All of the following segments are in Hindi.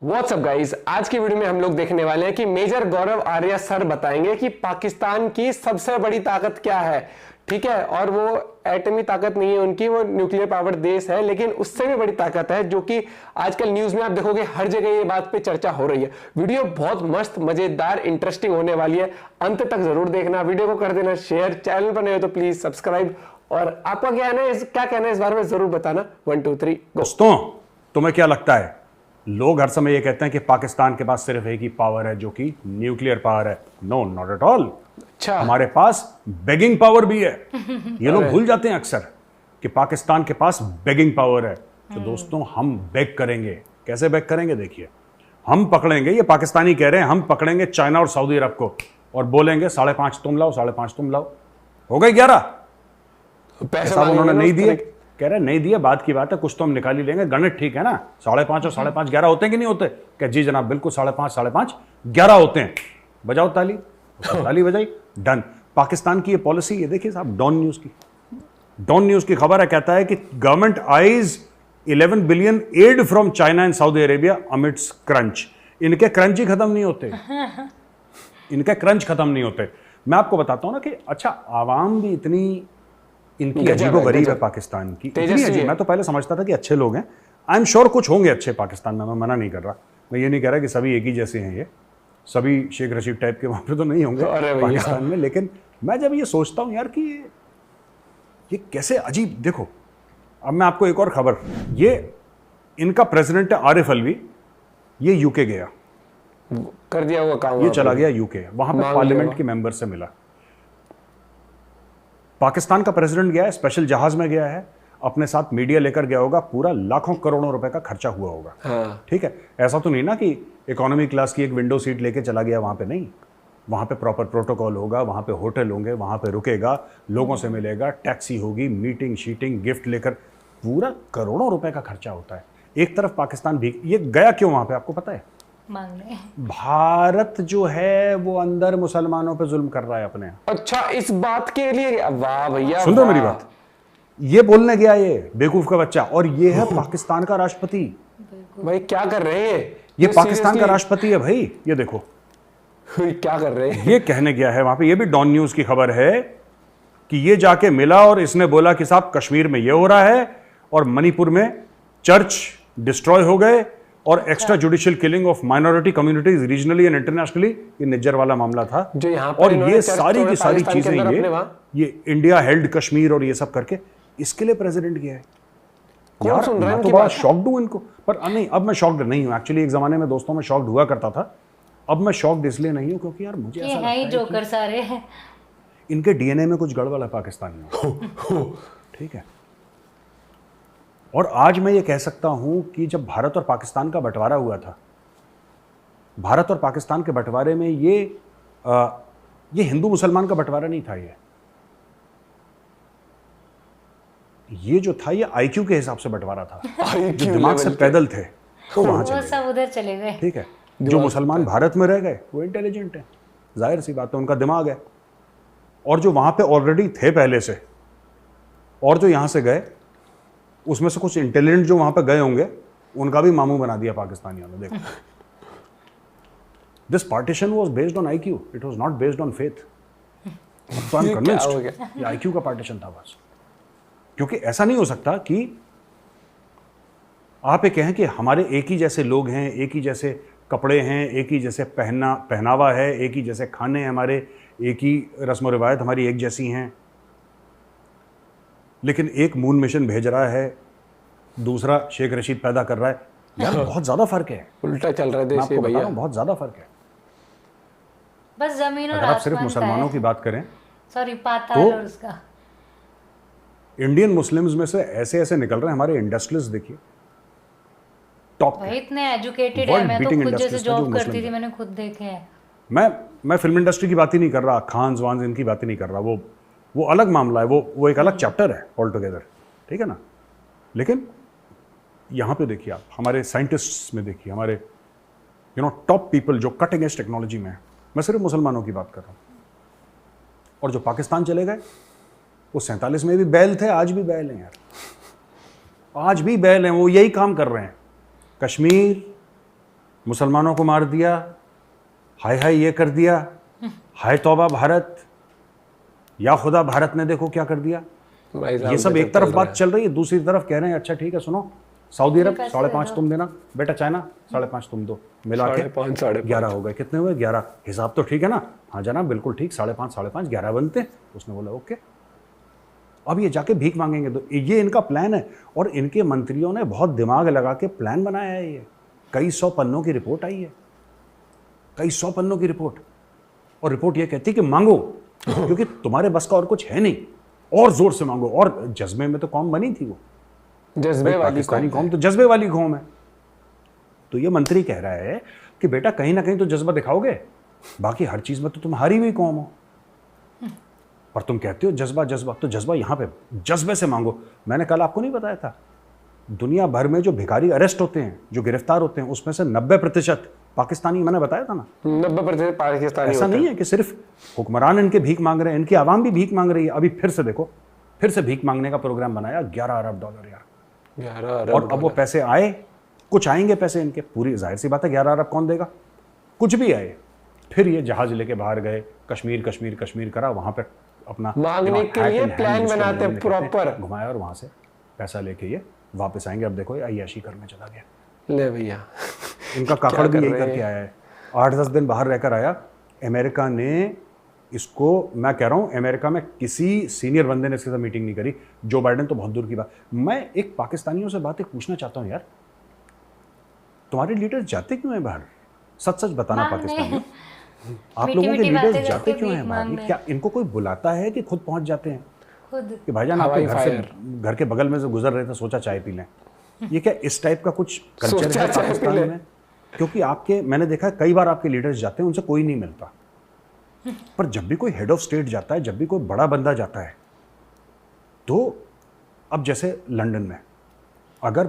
व्हाट्सअप गाइस, आज की वीडियो में हम लोग देखने वाले हैं कि मेजर गौरव आर्या सर बताएंगे कि पाकिस्तान की सबसे बड़ी ताकत क्या है। ठीक है, और वो एटमी ताकत नहीं है उनकी, वो न्यूक्लियर पावर देश है, लेकिन उससे भी बड़ी ताकत है जो कि आजकल न्यूज में आप देखोगे हर जगह ये बात पे चर्चा हो रही है। वीडियो बहुत मस्त, मजेदार, इंटरेस्टिंग होने वाली है, अंत तक जरूर देखना। वीडियो को कर देना शेयर, चैनल पर नए हो तो प्लीज सब्सक्राइब, और आपका क्या कहना है इस बारे में जरूर बताना। 1 2 3 दोस्तों, तुम्हें क्या लगता है? लोग हर समय ये कहते हैं कि पाकिस्तान के पास सिर्फ एक ही पावर है जो कि न्यूक्लियर पावर है। No, not at all. अच्छा, हमारे पास बेगिंग पावर भी है। ये लोग भूल जाते हैं अक्सर कि पाकिस्तान के पास बेगिंग पावर है। तो दोस्तों, हम बेग करेंगे। कैसे बेग करेंगे? देखिए, हम पकड़ेंगे, ये पाकिस्तानी कह रहे हैं, हम पकड़ेंगे चाइना और सऊदी अरब को और बोलेंगे 5.5 तुम लाओ, 5.5 तुम लाओ, हो गए 11। पैसा उन्होंने नहीं दिए, कह रहे नहीं दिया, बात की बात है, कुछ तो हम निकाल ही लेंगे। गणित ठीक है ना? 5.5 और 5.5 11 होते हैं कि नहीं होते? क्या जी जनाब, बिल्कुल 5.5 11 होते हैं। बजाओ ताली। ताली बजाई, डन। पाकिस्तान की ये पॉलिसी, ये देखिए साहब, डॉन न्यूज की खबर है, कहता है कि government eyes 11 billion aid from China and Saudi Arabia amidst crunch. इनके क्रंच ही खत्म नहीं होते। इनके क्रंच खत्म नहीं होते। मैं आपको बताता हूं ना कि अच्छा, आवाम भी इतनी इनकी अजीबोगरीब है पाकिस्तान की, इतनी अजीब। मैं तो पहले समझता था कि अच्छे लोग हैं। आई एम श्योर कुछ होंगे अच्छे पाकिस्तान में, मैं मना नहीं कर रहा। मैं ये नहीं कह रहा कि सभी एक ही जैसे हैं, ये सभी शेख रशीद टाइप के वहां पे तो नहीं होंगे पाकिस्तान में। लेकिन मैं जब ये सोचता हूं यार कि ये कैसे अजीब। देखो, अब मैं आपको एक और खबर, ये इनका प्रेसिडेंट है आरिफ अलवी, ये यूके गया, कर दिया हुआ काम, ये चला गया यूके, वहां पे पार्लियामेंट के मेंबर से मिला। पाकिस्तान का प्रेसिडेंट गया है, स्पेशल जहाज में गया है, अपने साथ मीडिया लेकर गया होगा, पूरा लाखों करोड़ों रुपए का खर्चा हुआ होगा। हाँ। ठीक है, ऐसा तो नहीं ना कि इकोनॉमी क्लास की एक विंडो सीट लेके चला गया वहां पे, नहीं। वहां पे प्रॉपर प्रोटोकॉल होगा, वहां पे होटल होंगे, वहां पे रुकेगा, लोगों से मिलेगा, टैक्सी होगी, मीटिंग शीटिंग, गिफ्ट लेकर, पूरा करोड़ों रुपए का खर्चा होता है। एक तरफ पाकिस्तान भी, ये गया क्यों वहां पे आपको पता है? मांगने। भारत जो है वो अंदर मुसलमानों पे जुल्म कर रहा है अपने। अच्छा, इस बात के लिए? वाह भैया, सुन रहे हो मेरी बात? ये बोलने गया ये बेवकूफ का बच्चा, और ये है पाकिस्तान का राष्ट्रपति। भाई क्या कर रहे हैं ये पाकिस्तान का राष्ट्रपति है भाई, ये देखो क्या कर रहे हैं। ये कहने गया है वहां पे। ये भी डॉन न्यूज की खबर है कि ये जाके मिला और इसने बोला कि साहब, कश्मीर में ये हो रहा है और मणिपुर में चर्च डिस्ट्रॉय हो गए और extra judicial killing of minority communities regionally and internationally, ये निज्जर वाला मामला था जो यहाँ पर और इन्होंने ये चर्च सारी की सारी पाकिस्तान के चीजें अंदर ये इंडिया हेल्ड कश्मीर और ये सब करके इसके लिए प्रेसिडेंट गया है। कौन यार सुन रहा है मैं तो इनकी बड़ा बात? शॉक्ड हूं इनको, पर नहीं, अब मैं शॉक्ड नहीं हूं। एक्चुअली एक जमाने में दोस्तों में शॉक्ड हुआ करता था, अब मैं शॉक्ड इसलिए नहीं हूं क्योंकि यार मुझे ये ऐसा है ही लगता है जोकर सारे। कि इनके डीएनए में कुछ गड़बड़ है पाकिस्तान में। ठीक है, और आज मैं ये कह सकता हूं कि जब भारत और पाकिस्तान का बंटवारा हुआ था, भारत और पाकिस्तान के बंटवारे में ये हिंदू मुसलमान का बंटवारा नहीं था। ये जो था, ये आईक्यू के हिसाब से बंटवारा था। जो दिमाग से पैदल थे तो वहां वो चले सब उधर चले गए। ठीक है, जो मुसलमान भारत में रह गए वो इंटेलिजेंट है, जाहिर सी बात है, उनका दिमाग है। और जो वहां पे ऑलरेडी थे पहले से और जो यहां से गए, उसमें से कुछ इंटेलिजेंट जो वहां पे गए होंगे, उनका भी मामू बना दिया पाकिस्तानियों ने। देखो, this partition was based on IQ, it was not based on faith. So I am convinced ये आईक्यू का पार्टीशन था बस। क्योंकि ऐसा नहीं हो सकता कि आप ये कहें कि हमारे एक ही जैसे लोग हैं, एक ही जैसे कपड़े हैं, एक ही जैसे पहनावा है, एक ही जैसे खाने हैं हमारे, एक ही रस्म और रिवायत हमारी एक जैसी हैं, लेकिन एक मून मिशन भेज रहा है, दूसरा शेख रशीद पैदा कर रहा है। यार बहुत ज्यादा फर्क है, उल्टा चल रहा है मैं देश आपको ये बता भैया। रहा हूं, बहुत ज्यादा फर्क है। बस जमीन और अगर आप सिर्फ आसमान का मुसलमानों है। की बात करें, सॉरी, पाताल तो और उसका। इंडियन मुस्लिम्स में से ऐसे ऐसे निकल रहे हैं हमारे इंडस्ट्रियलिस्ट। देखिए, टॉप भाई इतने एजुकेटेड है, वर्ल्ड मैं तो बीटिंग खुद जैसे इंडस्ट्रियलिस्ट है जो जॉब करती मुस्लिम थी, है। मैंने खुद देखे हैं। मैं फिल्म इंडस्ट्री की बात ही नहीं कर रहा, खान जवान इनकी बात ही नहीं कर रहा, वो अलग मामला है, वो एक अलग चैप्टर है ऑल टुगेदर। ठीक है ना? लेकिन यहाँ पे देखिए, आप हमारे साइंटिस्ट्स में देखिए, हमारे टॉप पीपल जो कटिंग एज टेक्नोलॉजी में है। मैं सिर्फ मुसलमानों की बात कर रहा हूँ। और जो पाकिस्तान चले गए, वो 47 में भी बैल थे, आज भी बैल हैं यार, आज भी बैल हैं। वो यही काम कर रहे हैं। कश्मीर, मुसलमानों को मार दिया, हाय हाय ये कर दिया, हाय तौबा भारत, या खुदा भारत ने देखो क्या कर दिया। भाई साहब ये सब एक गजब तरफ चल बात रहा चल रही है, दूसरी तरफ कह रहे हैं अच्छा ठीक है सुनो, सऊदी अरब पैसे 5.5 दे तुम देना, बेटा चाइना 5.5 तुम दो, मिला के 5.5 5.5 11 हो गए। कितने हुए? 11। हिसाब तो ठीक है ना? हाँ जनाब बिल्कुल ठीक, 5.5 11 बनते हैं। उसने बोला ओके। अब ये जाके भीख मांगेंगे, तो ये इनका प्लान है और इनके मंत्रियों ने बहुत दिमाग लगा के प्लान बनाया है। ये कई 100 पन्नों की रिपोर्ट आई है, कई 100 पन्नों की रिपोर्ट, और रिपोर्ट ये कहती है कि मांगो क्योंकि तुम्हारे बस का और कुछ है नहीं, और जोर से मांगो। और जज्बे में तो कौम बनी थी वो, जज्बे वाली पाकिस्तानी कौम तो जज्बे वाली कौम है। तो ये मंत्री कह रहा है कि बेटा कहीं ना कहीं तो जज्बा दिखाओगे, बाकी हर चीज में तो तुम हारी हुई कौम हो, पर तुम कहते हो जज्बा जज्बा, तो जज्बा यहां पे जज्बे से मांगो। मैंने कल आपको नहीं बताया था, दुनिया भर में जो भिखारी अरेस्ट होते हैं, जो गिरफ्तार होते हैं, उसमें से 90% पाकिस्तानी, मैंने बताया था ना। 90% पाकिस्तानी ऐसा होते नहीं है कि सिर्फ हुक्मरान इनके भीख मांग रहे हैं, इनकी आवाम भी भीख मांग रही है। अभी फिर से देखो, फिर से भीख मांगने का प्रोग्राम बनाया, $11 अरब यार। हैं। 11 अरब और अब वो पैसे आए, कुछ आएंगे पैसे इनके, पूरी जाहिर सी बात है 11 अरब कौन देगा, कुछ भी आए। फिर ये जहाज लेके बाहर गए, कश्मीर कश्मीर कश्मीर करा, वहां पे अपना मांगने के लिए प्लान बनाते हैं प्रॉपर, घुमाया और वहां से पैसा लेके ये वापस आएंगे। अब देखो ये अय्याशी करने चला गया। ले भैया इनका काकड़ भी कर यही रहे करके आया है, 8-10 दिन बाहर रहकर आया। अमेरिका ने इसको, मैं कह रहा हूं अमेरिका में किसी सीनियर बंदे ने इसके साथ मीटिंग नहीं करी, जो बाइडेन तो बहुत दूर की बात। मैं एक पाकिस्तानियों से बात पूछना चाहता हूं यार, तुम्हारे लीडर्स जाते क्यों हैं बाहर? सच सच बताना पाकिस्तानियों, आप लोगों के मीठी-मीठी लीडर्स बातें जाते करके क्यों हैं भीख बाहर? मांगने। क्या इनको कोई बुलाता है कि खुद पहुंच जाते हैं खुद कि भाईजान आपके हवाई घर के बगल में से गुजर रहे थे, सोचा चाय पी लें? ये क्या इस टाइप का कुछ कल्चर सोचा है चाय पी पाकिस्तान लें। में? क्योंकि आपके, मैंने देखा है कई बार आपके लीडर्स जाते हैं, उनसे कोई नहीं मिलता, पर जब भी कोई हेड ऑफ स्टेट जाता है, जब भी कोई बड़ा बंदा जाता है, तो अब जैसे लंदन में अगर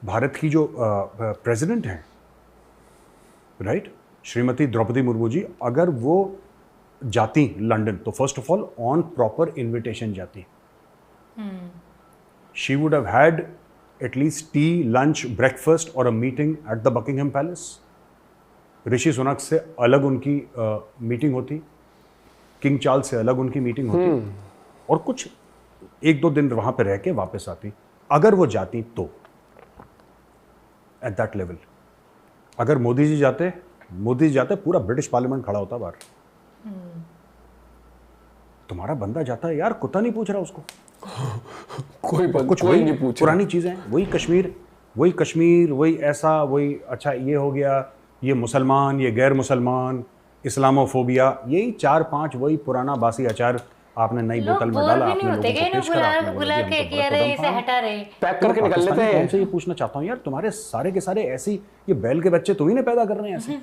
भारत की जो प्रेसिडेंट हैं, राइट, श्रीमती द्रौपदी मुर्मू जी, अगर वो जाती लंदन तो first of all on proper invitation जाती। She would have had at least tea, lunch, breakfast और a meeting at the Buckingham Palace. Rishi Sunak से अलग उनकी मीटिंग होती, किंग चार्ल्स से अलग उनकी मीटिंग होती, और कुछ 1-2 दिन वहां पे रह के वापस आती, अगर वो जाती तो। एट दैट लेवल अगर मोदी जी जाते पूरा ब्रिटिश पार्लियामेंट खड़ा होता बाहर। तुम्हारा बंदा जाता है यार, कुत्ता नहीं पूछ रहा उसको, कुछ कोई वही नहीं पूछ पुरानी चीजें, वही कश्मीर, वही ऐसा, वही अच्छा ये हो गया, ये मुसलमान, ये गैर मुसलमान, इस्लामोफोबिया, यही 4-5 वही पुराना बासी अचार आपने नई लोग बोतल में बोर डाला, भी आपने नहीं लोगों होते को क्या इन्हें पेश करा, आपने बुला बोला के कि कि हम तो अरे बड़ा इसे कदम हटा रहे। पैक करके निकल लेते पाकिस्तानी कौन से हैं। ये पूछना चाहता हूँ यार, तुम्हारे सारे के सारे ऐसी, ये बैल के बच्चे तुम्ही ने पैदा कर रहे हैं ऐसे।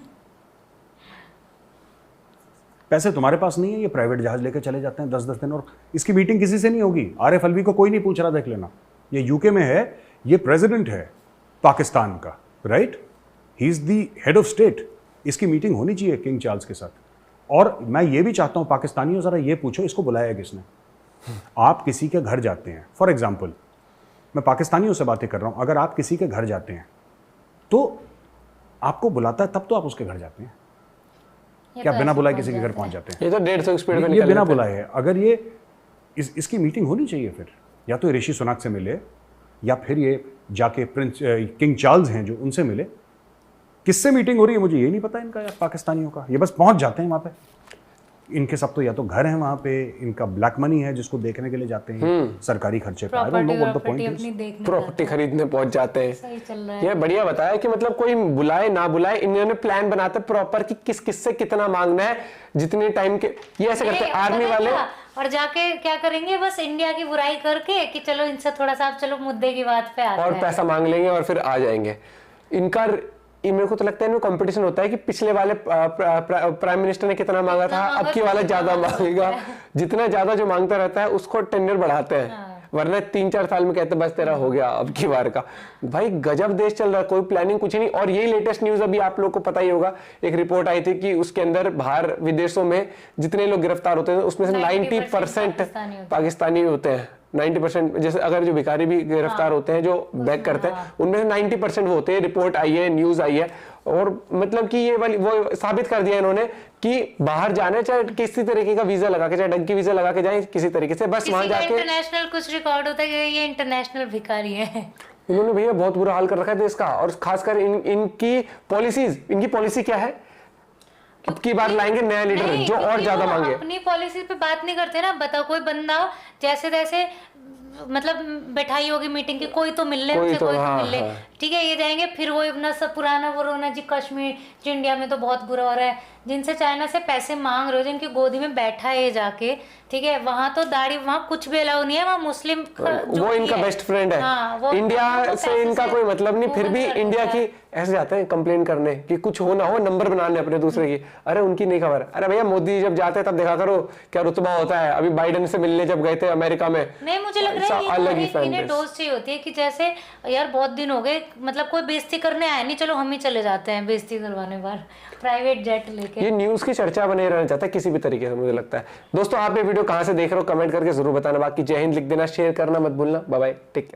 पैसे तुम्हारे पास नहीं है, ये प्राइवेट जहाज लेके चले जाते हैं 10-10 दिन, और इसकी मीटिंग किसी से नहीं होगी। आरिफ अलवी को कोई नहीं पूछ रहा, देख लेना, ये यूके में है, ये प्रेसिडेंट है पाकिस्तान का, right, he is the head of state, इसकी मीटिंग होनी चाहिए किंग चार्ल्स के साथ। और मैं ये भी चाहता हूं पाकिस्तानियों, जरा ये पूछो इसको बुलाया किसने? आप किसी के घर जाते हैं, फॉर एग्जाम्पल मैं पाकिस्तानियों से बातें कर रहा हूं, अगर आप किसी के घर जाते हैं तो आपको बुलाता है, तब तो आप उसके घर जाते हैं, क्या बिना बुलाए किसी के घर पहुंच जाते हैं? ये तो 150 स्पीड में ये निकल बिना लेते हैं। बुलाए है। अगर ये इसकी मीटिंग होनी चाहिए, फिर या तो ऋषि सुनक से मिले, या फिर ये जाके प्रिंस किंग चार्ल्स हैं जो, उनसे मिले। किससे मीटिंग हो रही है मुझे ये नहीं पता इनका यार, पाकिस्तानियों का। ये बस पहुंच जाते हैं वहां पे, इनके सब तो या तो घर हैं वहां पे, इनका ब्लैक मनी है जिसको देखने के लिए जाते हैं सरकारी खर्चे पे। I don't know what the point अपनी इज। देखने प्रॉपर्टी खरीदने पहुंच जाते हैं। सही चल रहा है। ये बढ़िया बताया कि मतलब कोई बुलाए ना बुलाए, इन्होंने प्लान बनाते प्रॉपर कि किस किस से कितना मांगना है, जितने टाइम के। ये ऐसे करते हैं आर्मी पता है वाले। क्या? और जाके क्या करेंगे, बस इंडिया की बुराई करके कि चलो इनसे थोड़ा सा, चलो मुद्दे की बात पे आते और हैं। पैसा मांग लेंगे और फिर आ जाएंगे। इनका मेरे को तो लगता है इनमें कंपटीशन होता है कि पिछले वाले प्राइम मिनिस्टर ने कितना मांगा था, अब की वाला ज्यादा मांगेगा। जितना ज्यादा जो मांगता रहता है उसको टेंडर बढ़ाते हैं। वरना 3-4 साल में कहते बस तेरा हो गया अब की बार का। भाई गजब देश चल रहा है, कोई प्लानिंग कुछ नहीं। और यही लेटेस्ट न्यूज अभी आप लोग को पता ही होगा, एक रिपोर्ट आई थी कि उसके अंदर बाहर विदेशों में जितने लोग गिरफ्तार होते हैं उसमें से 90% पाकिस्तानी होते हैं। 90% जैसे अगर जो भिखारी भी गिरफ्तार होते हैं जो बैक करते हैं उनमें से 90% वो होते हैं। रिपोर्ट आई है, न्यूज आई है। और मतलब कि ये वाली वो साबित कर दिया इन्होंने कि बाहर जाने चाहे किसी तरीके का वीजा लगा के, चाहे डंकी वीजा लगा के जाए किसी तरीके से, बस वहां जाके इंटरनेशनल कुछ रिकॉर्ड होता है कि ये इंटरनेशनल भिखारी है। इन्होंने भैया बहुत बुरा हाल कर रखा है देश का। और खासकर इनकी पॉलिसीज, इनकी पॉलिसी क्या है, अब की बार लाएंगे नया लीडर जो और ज्यादा मांगे। अपनी पॉलिसी पे बात नहीं करते ना। बताओ कोई बंदा जैसे तैसे मतलब बैठाई होगी मीटिंग की, कोई तो मिल ले उनसे, कोई तो मिल ले, ठीक है, ये जाएंगे फिर वो अपना सब पुराना वो रोना जी कश्मीर इंडिया में तो बहुत बुरा हो रहा है। जिनसे चाइना से पैसे मांग रहे हो, जिनकी गोदी में बैठा है जाके, ठीक है, वहां तो दाढ़ी, वहां कुछ भी अलाउ नहीं है, वहां मुस्लिम वो इनका बेस्ट फ्रेंड है। हाँ, इंडिया से इनका कोई मतलब नहीं, फिर भी इंडिया की ऐसे जाते हैं कंप्लेन करने कि कुछ हो ना हो, नंबर बनाने अपने दूसरे की। अरे उनकी नहीं खबर। अरे भैया मोदी जब जाते हैं तब देखा करो क्या रुतबा होता है। अभी बाइडेन से मिलने जब गए थे अमेरिका में, नहीं मुझे लग रहा है अलग ही इन्हें डोज चाहिए होती है कि जैसे यार बहुत दिन हो गए, मतलब कोई बेइज्जती करने आया नहीं, चलो हम ही चले जाते हैं बेइज्जती करवाने बार, प्राइवेट जेट लेके। ये न्यूज की चर्चा बने रहना चाहता है किसी भी तरीके से, मुझे लगता है। दोस्तों आप ये वीडियो कहां से देख रहे हो कमेंट करके जरूर बताना। बाकी जय हिंद लिख देना, शेयर करना मत भूलना। Bye bye, take care.